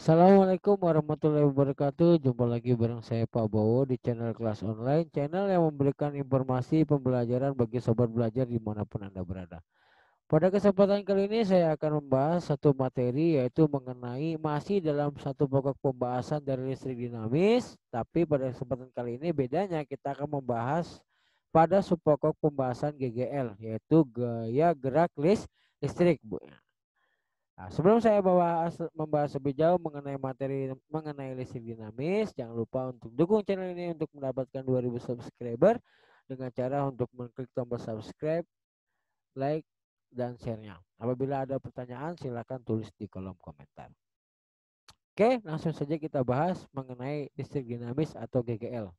Assalamualaikum warahmatullahi wabarakatuh. Jumpa lagi bareng saya Pak Bowo di channel kelas online, channel yang memberikan informasi pembelajaran bagi sobat belajar dimanapun Anda berada. Pada kesempatan kali ini saya akan membahas satu materi yaitu mengenai masih dalam satu pokok pembahasan dari listrik dinamis, tapi pada kesempatan kali ini bedanya kita akan membahas pada subpokok pembahasan GGL yaitu gaya gerak listrik, Bu. Nah, sebelum saya membahas lebih jauh mengenai materi mengenai listrik dinamis, jangan lupa untuk dukung channel ini untuk mendapatkan 2000 subscriber dengan cara untuk mengklik tombol subscribe, like, dan share-nya. Apabila ada pertanyaan, silakan tulis di kolom komentar. Oke, langsung saja kita bahas mengenai listrik dinamis atau GGL.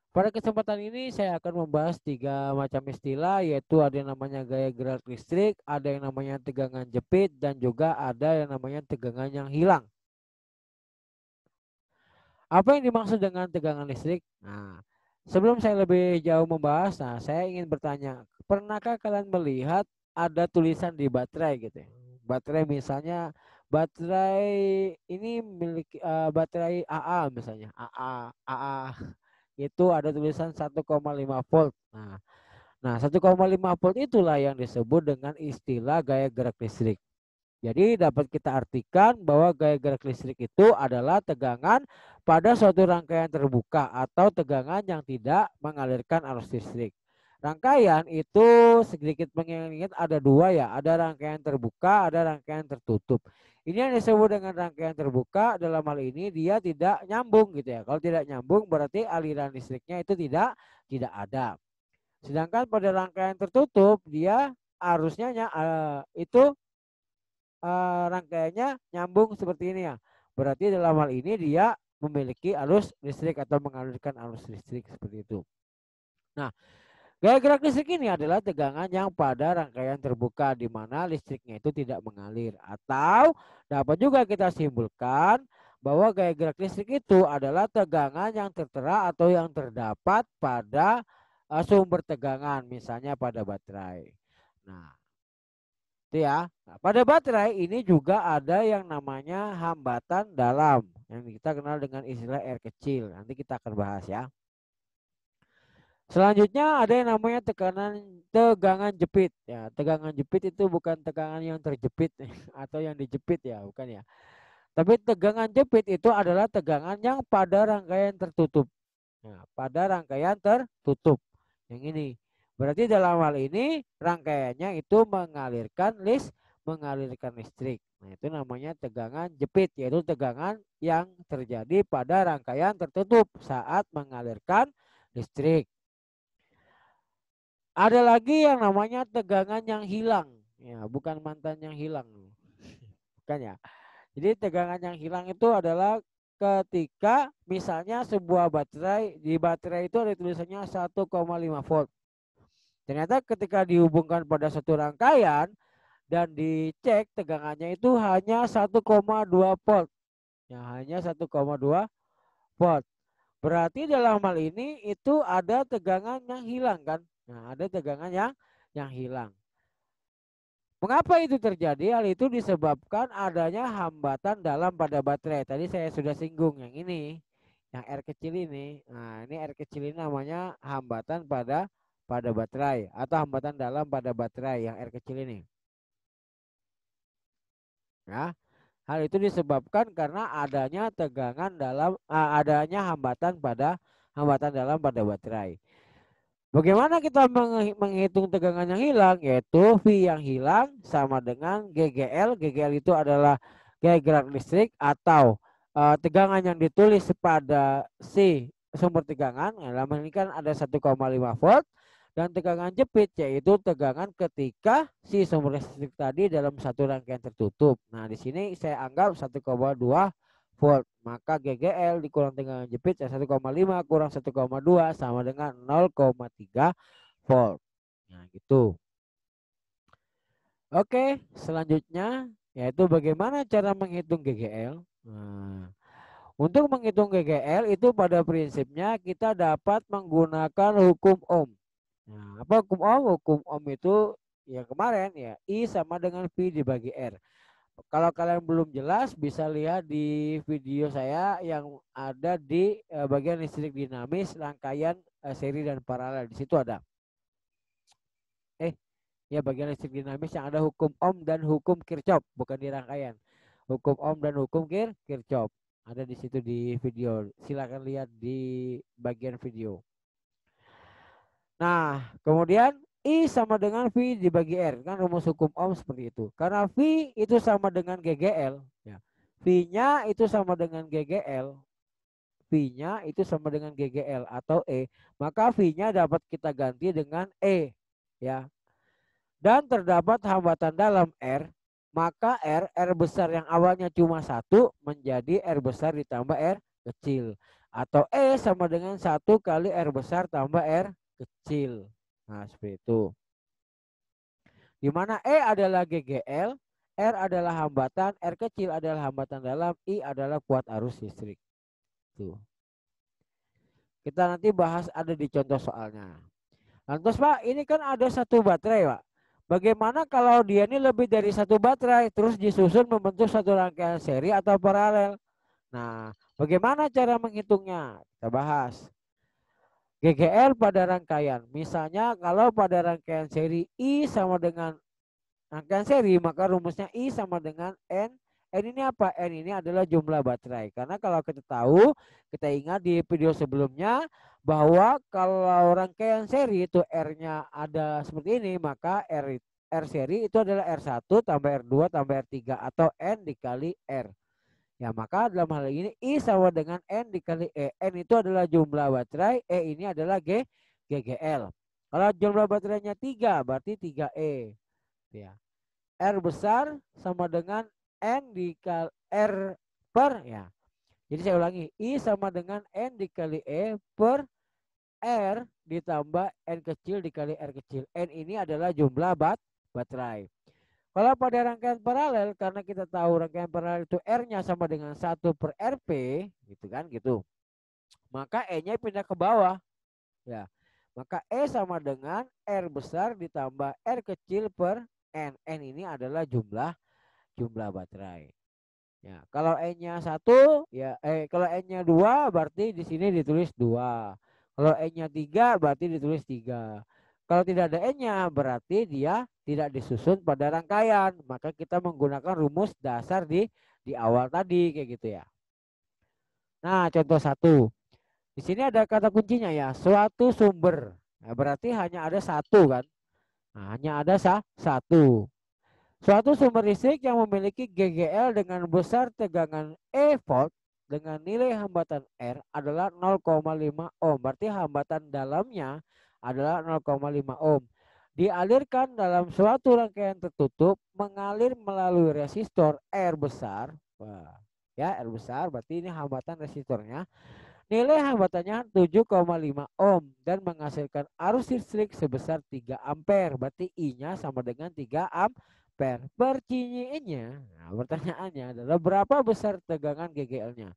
Pada kesempatan ini saya akan membahas tiga macam istilah, yaitu ada yang namanya gaya gerak listrik, ada yang namanya tegangan jepit, dan juga ada yang namanya tegangan yang hilang. Apa yang dimaksud dengan tegangan listrik? Nah, sebelum saya lebih jauh membahas, saya ingin bertanya, pernahkah kalian melihat ada tulisan di baterai gitu ya? Baterai misalnya, baterai ini milik baterai AA misalnya, AA itu ada tulisan 1,5 volt. Nah, 1,5 volt itulah yang disebut dengan istilah gaya gerak listrik. Jadi dapat kita artikan bahwa gaya gerak listrik itu adalah tegangan pada suatu rangkaian terbuka atau tegangan yang tidak mengalirkan arus listrik. Rangkaian itu sedikit mengingat ada dua ya, ada rangkaian terbuka, ada rangkaian tertutup. Ini yang disebut dengan rangkaian terbuka, dalam hal ini dia tidak nyambung gitu ya. Kalau tidak nyambung berarti aliran listriknya itu tidak ada. Sedangkan pada rangkaian tertutup dia arusnya itu rangkaiannya nyambung seperti ini ya. Berarti dalam hal ini dia memiliki arus listrik atau mengalirkan arus listrik seperti itu. Nah, gaya gerak listrik ini adalah tegangan yang pada rangkaian terbuka di mana listriknya itu tidak mengalir. Atau dapat juga kita simpulkan bahwa gaya gerak listrik itu adalah tegangan yang tertera atau yang terdapat pada sumber tegangan, misalnya pada baterai. Nah, itu ya. Nah, pada baterai ini juga ada yang namanya hambatan dalam yang kita kenal dengan istilah R kecil. Nanti kita akan bahas ya. Selanjutnya ada yang namanya tegangan jepit ya. Tegangan jepit itu bukan tegangan yang terjepit atau yang dijepit ya, bukan ya. Tapi tegangan jepit itu adalah tegangan yang pada rangkaian tertutup. Nah, pada rangkaian tertutup. Yang ini. Berarti dalam hal ini rangkaiannya itu mengalirkan listrik. Nah, itu namanya tegangan jepit, yaitu tegangan yang terjadi pada rangkaian tertutup saat mengalirkan listrik. Ada lagi yang namanya tegangan yang hilang. Ya, bukan mantan yang hilang. Bukan ya. Jadi tegangan yang hilang itu adalah ketika misalnya sebuah baterai, di baterai itu ada tulisannya 1,5 volt. Ternyata ketika dihubungkan pada satu rangkaian dan dicek tegangannya itu hanya 1,2 volt. Ya, hanya 1,2 volt. Berarti dalam hal ini itu ada tegangan yang hilang kan? Nah, ada tegangan yang hilang. Mengapa itu terjadi? Hal itu disebabkan adanya hambatan dalam pada baterai. Tadi saya sudah singgung yang ini, yang R kecil ini. Nah, ini R kecil ini namanya hambatan pada baterai atau hambatan dalam pada baterai yang R kecil ini. Ya, hal itu disebabkan karena adanya tegangan dalam adanya hambatan dalam pada baterai. Bagaimana kita menghitung tegangan yang hilang? Yaitu V yang hilang sama dengan GGL. GGL itu adalah gaya gerak listrik atau tegangan yang ditulis pada si sumber tegangan. Dalam ini kan ada 1,5 volt. Dan tegangan jepit yaitu tegangan ketika si sumber listrik tadi dalam satu rangkaian tertutup. Nah, di sini saya anggap 1,2 volt. Maka GGL dikurang tegangan jepit ya 1,5 kurang 1,2 sama dengan 0,3 volt. Nah, gitu. Oke, selanjutnya yaitu bagaimana cara menghitung GGL. Nah, untuk menghitung GGL itu pada prinsipnya kita dapat menggunakan hukum Ohm. Nah, apa hukum Ohm? Hukum Ohm itu yang kemarin ya I sama dengan V dibagi R. Kalau kalian belum jelas bisa lihat di video saya yang ada di bagian listrik dinamis rangkaian seri dan paralel. Di situ ada. Ya bagian listrik dinamis yang ada hukum Ohm dan hukum Kirchhoff, bukan di rangkaian. Hukum Ohm dan hukum Kirchhoff. Ada di situ di video. Silakan lihat di bagian video. Nah, kemudian I sama dengan V dibagi R. Kan rumus hukum Ohm seperti itu. Karena V itu sama dengan GGL. Ya. V-nya itu sama dengan GGL. V-nya itu sama dengan GGL atau E. Maka V-nya dapat kita ganti dengan E. Ya. Dan terdapat hambatan dalam R, maka R besar yang awalnya cuma 1 menjadi R besar ditambah R kecil. Atau E sama dengan 1 kali R besar tambah R kecil. Nah, seperti itu. Di mana E adalah GGL, R adalah hambatan, R kecil adalah hambatan dalam, I adalah kuat arus listrik. Tuh. Kita nanti bahas ada di contoh soalnya. Lantas Pak, ini kan ada satu baterai Pak. Bagaimana kalau dia ini lebih dari satu baterai terus disusun membentuk satu rangkaian seri atau paralel? Nah, bagaimana cara menghitungnya? Kita bahas. GGL pada rangkaian. Misalnya kalau pada rangkaian seri I sama dengan rangkaian seri, maka rumusnya I sama dengan N. N ini apa? N ini adalah jumlah baterai. Karena kalau kita tahu, kita ingat di video sebelumnya, bahwa kalau rangkaian seri itu R-nya ada seperti ini, maka R seri itu adalah R1 tambah R2 tambah R3 atau N dikali R. Ya, maka dalam hal ini I sama dengan N dikali E. N itu adalah jumlah baterai, E ini adalah GGL. Kalau jumlah baterainya 3, berarti 3E. Ya. R besar sama dengan N dikali R per, ya. Jadi saya ulangi, I sama dengan N dikali E per R ditambah N kecil dikali R kecil. N ini adalah jumlah baterai. Kalau pada rangkaian paralel, karena kita tahu rangkaian paralel itu R-nya sama dengan 1 per RP, gitu kan, gitu. Maka E-nya pindah ke bawah. Ya. Maka E sama dengan R besar ditambah R kecil per N. N ini adalah jumlah baterai. Ya, kalau N-nya 1, ya kalau N-nya 2 berarti di sini ditulis 2. Kalau N-nya 3 berarti ditulis 3. Kalau tidak ada N-nya berarti dia tidak disusun pada rangkaian. Maka kita menggunakan rumus dasar di awal tadi kayak gitu ya. Nah, contoh 1. Di sini ada kata kuncinya ya, suatu sumber. Nah, berarti hanya ada satu kan? Nah, hanya ada satu. Suatu sumber listrik yang memiliki GGL dengan besar tegangan E volt dengan nilai hambatan R adalah 0,5 ohm. Berarti hambatan dalamnya adalah 0,5 ohm. Dialirkan dalam suatu rangkaian tertutup mengalir melalui resistor R besar. Wah, ya R besar berarti ini hambatan resistornya. Nilai hambatannya 7,5 ohm dan menghasilkan arus listrik sebesar 3 ampere. Berarti I-nya sama dengan 3 ampere. Pertanyaannya, nah pertanyaannya adalah berapa besar tegangan GGL-nya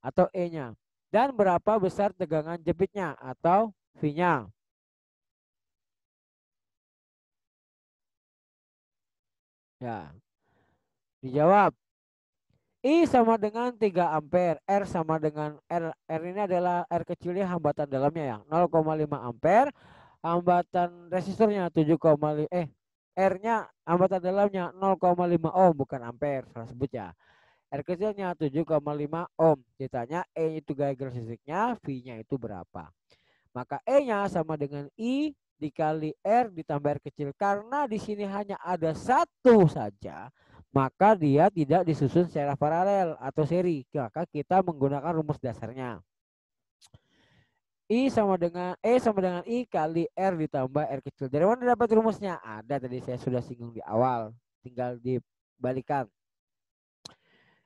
atau E-nya dan berapa besar tegangan jepitnya atau V-nya. Ya, dijawab. I sama dengan 3 ampere, R sama dengan R ini adalah R kecilnya hambatan dalamnya ya, 0,5 ampere, hambatan resistornya 7,5 R-nya hambatan dalamnya 0,5 ohm bukan ampere, salah sebut ya. R kecilnya 7,5 ohm. Ditanya E itu gaya gerak listriknya, V-nya itu berapa? Maka E-nya sama dengan I dikali R ditambah R kecil. Karena di sini hanya ada satu saja, maka dia tidak disusun secara paralel atau seri. Maka kita menggunakan rumus dasarnya. I sama dengan E sama dengan I kali R ditambah R kecil. Dari mana dapat rumusnya? Ada tadi saya sudah singgung di awal. Tinggal dibalikan.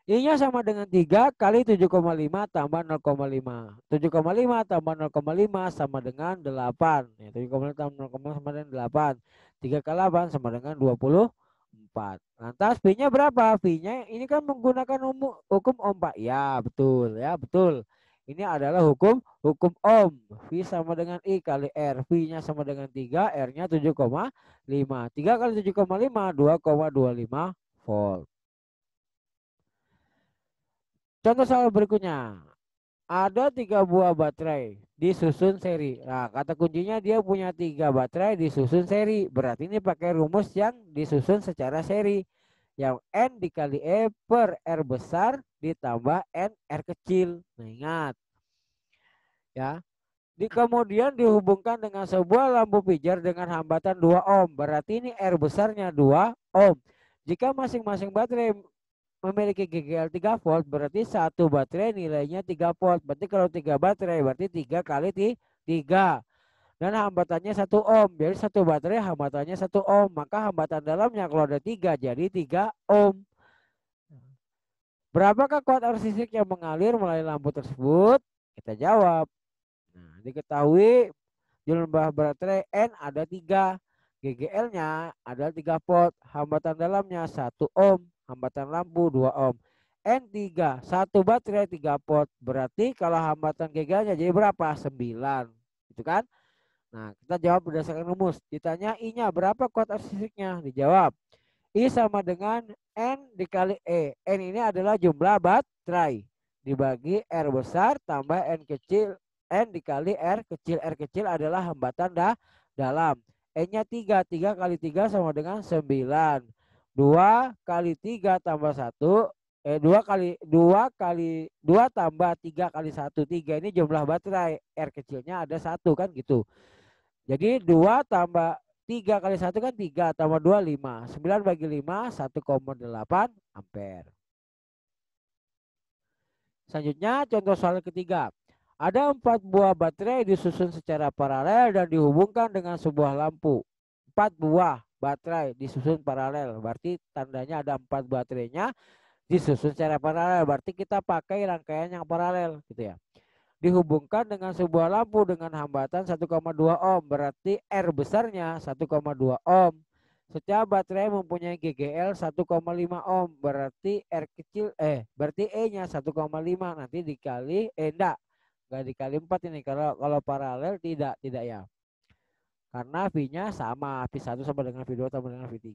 I-nya sama dengan 3 kali 7,5 tambah 0,5. 7,5 tambah 0,5 sama dengan 8. Ya, 7,5 tambah 0,5 sama dengan 8. 3 kali 8 sama dengan 24. Lantas V-nya berapa? V-nya ini kan menggunakan hukum Ohm Pak. Ya betul, ya betul. Ini adalah hukum Ohm. V sama dengan I kali R. V-nya sama dengan 3, R-nya 7,5. 3 kali 7,5, 2,25 volt. Contoh soal berikutnya. Ada 3 buah baterai disusun seri. Nah, kata kuncinya dia punya 3 baterai disusun seri. Berarti ini pakai rumus yang disusun secara seri. Yang N dikali E per R besar ditambah N R kecil. Nah, ingat ya. Kemudian dihubungkan dengan sebuah lampu pijar dengan hambatan 2 ohm. Berarti ini R besarnya 2 ohm. Jika masing-masing baterai memiliki GGL 3 volt, berarti satu baterai nilainya 3 volt. Berarti kalau 3 baterai berarti 3 kali 3. Dan hambatannya 1 ohm. Jadi satu baterai hambatannya 1 ohm. Maka hambatan dalamnya kalau ada 3 jadi 3 ohm. Berapakah kuat arus listrik yang mengalir melalui lampu tersebut? Kita jawab. Nah, diketahui jumlah baterai N ada 3. GGL-nya adalah 3 volt. Hambatan dalamnya 1 ohm. Hambatan lampu 2 ohm. N3. Satu baterai 3 volt. Berarti kalau hambatan GGL-nya jadi berapa? 9. Gitu kan? Nah, kita jawab berdasarkan rumus. Ditanya I-nya berapa kuat arus listriknya? Dijawab. I sama dengan N dikali E. N ini adalah jumlah baterai. Dibagi R besar tambah N kecil. N dikali R kecil. R kecil adalah hambatan dalam. N-nya 3. 3 kali 3 sama dengan 9. 2 kali 3 tambah 1. 2 tambah 3 kali 1. 3 ini jumlah baterai. R kecilnya ada 1 kan gitu. Jadi 2 tambah 3 kali 1 kan 3 tambah 2 5. 9 bagi 5 1,8 ampere. Selanjutnya contoh soal ketiga. Ada 4 buah baterai disusun secara paralel dan dihubungkan dengan sebuah lampu. 4 buah baterai disusun paralel. Berarti tandanya ada 4 baterainya disusun secara paralel. Berarti kita pakai rangkaian yang paralel gitu ya. Dihubungkan dengan sebuah lampu dengan hambatan 1,2 ohm. Berarti R besarnya 1,2 ohm. Setiap baterai mempunyai GGL 1,5 ohm. Berarti R kecil berarti E-nya 1,5 nanti dikali enggak dikali 4 ini kalau paralel tidak ya. Karena V-nya sama, V1 sama dengan V2 sama dengan V3.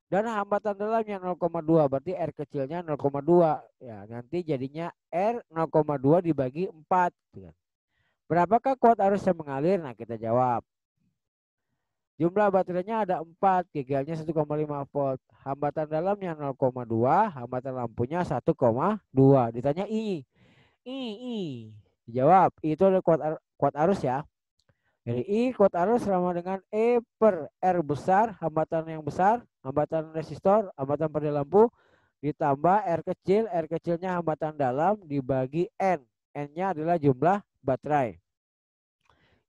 Dan hambatan dalamnya 0,2 berarti R kecilnya 0,2 ya, nanti jadinya R 0,2 dibagi 4 gitu kan. Berapakah kuat arus yang mengalir? Nah, kita jawab. Jumlah baterainya ada 4, GGL-nya 1,5 volt. Hambatan dalamnya 0,2, hambatan lampunya 1,2. Ditanya I. Dijawab, I itu adalah kuat arus ya. Jadi I kuat arus sama dengan E per R besar, hambatan yang besar, hambatan resistor, hambatan pada lampu, ditambah R kecilnya hambatan dalam dibagi N. N-nya adalah jumlah baterai.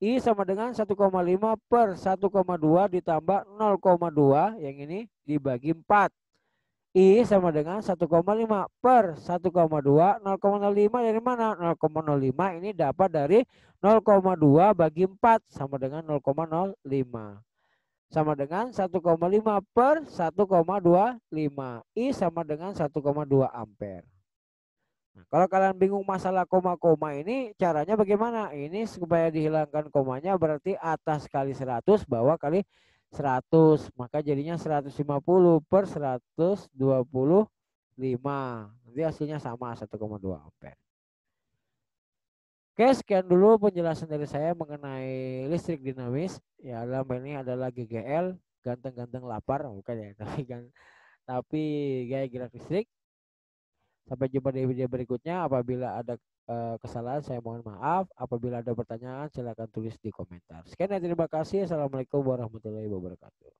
I sama dengan 1,5 per 1,2 ditambah 0,2 yang ini dibagi 4. I sama dengan 1,5 per 1,2. 0,05 dari mana? 0,05 ini dapat dari 0,2 bagi 4 sama dengan 0,05. Sama dengan 1,5 per 1,25. I sama dengan 1,2 ampere. Nah, kalau kalian bingung masalah koma-koma ini caranya bagaimana? Ini supaya dihilangkan komanya berarti atas kali 100 bawah kali 100. Maka jadinya 150 per 125. Nanti hasilnya sama 1,2 ampere. Oke, sekian dulu penjelasan dari saya mengenai listrik dinamis. Ya, dalam ini adalah GGL, ganteng-ganteng lapar, bukan ya, tapi gaya gerak listrik. Sampai jumpa di video berikutnya. Apabila ada kesalahan saya mohon maaf. Apabila ada pertanyaan silakan tulis di komentar. Sekian dan terima kasih. Assalamualaikum warahmatullahi wabarakatuh.